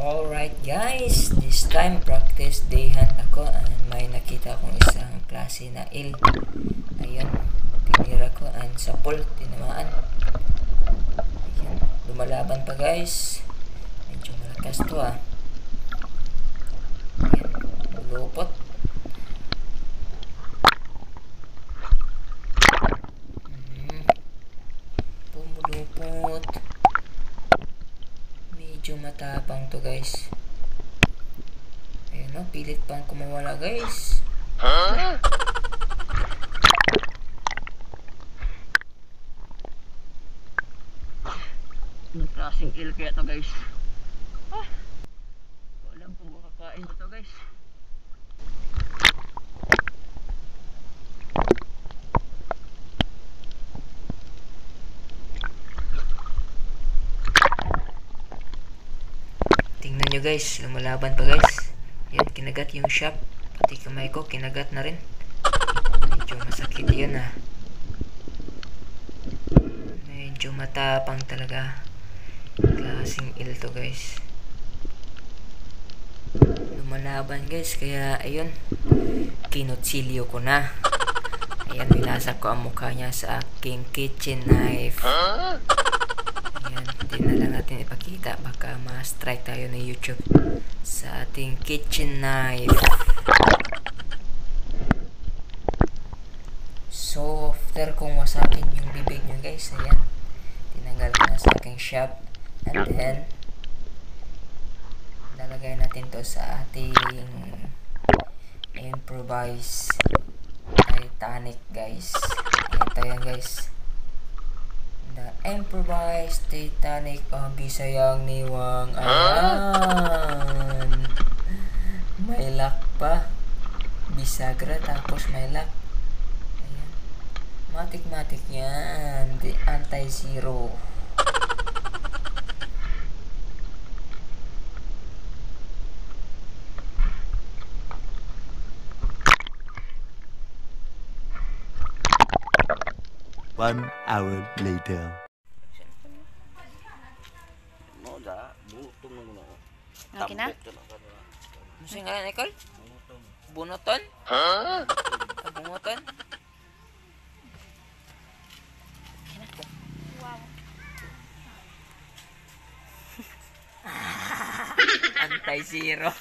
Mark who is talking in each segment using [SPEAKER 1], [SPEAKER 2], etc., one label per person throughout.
[SPEAKER 1] Alright guys, this time practice day hunt ako and may nakita akong isang klase na il. Ayan, tinira ko and sa pool, tinamaan. Ayan, lumalaban pa guys. Medyo malakas to ah. Ayan, lupot. Pumulupot. Medyo matapang to guys. Ayan o, pilit pang kumawala guys.
[SPEAKER 2] Huh? Anong klaseng il kaya to guys? Wala kung makakain ko to guys.
[SPEAKER 1] Tingnan nyo guys, lumalaban pa guys. Yan, kinagat yung shop. Pati kamay ko, kinagat na rin. Medyo masakit yun ah. Medyo matapang talaga. Klaseng il to guys. Lumalaban guys, kaya ayun. Kinutsilyo ko na. Ayan, nilasak ko ang mukha niya sa aking kitchen knife. Ayan, hindi na lang natin ipakita. Baka ma-strike tayo ng YouTube sa ating kitchen knife. So, after kong wasakin yung bibig nyo guys, ayan, tinanggal ko na sa aking shop. And then, lalagay natin to sa ating improvise Titanic guys. Ito yan guys. The improvised Titanic ang Bisayang Niwang. Ayan. May lock pa. Bisagra tapos may lock. Ayan. Matik-matik yan. The anti-zero.
[SPEAKER 3] One hour later.
[SPEAKER 2] Mo da, butong mo na.
[SPEAKER 4] Okay na?
[SPEAKER 1] Ano siya nga, Nicole? Bunuton? Bunuton?
[SPEAKER 4] Wow.
[SPEAKER 1] Anti-zero.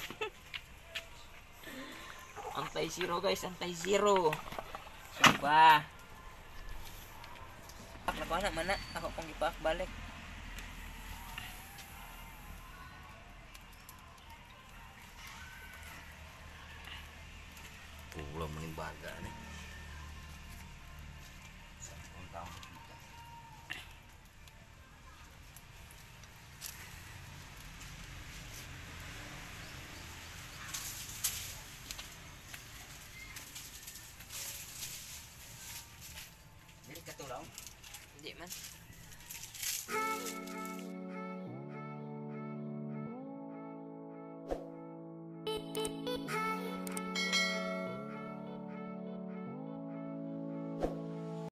[SPEAKER 1] Anti-zero guys, anti-zero. Sumpah. Ako na mana, ako pong ipak balik.
[SPEAKER 2] Pulang menimbaga nih. Jadi ketulang.
[SPEAKER 1] Hindi man.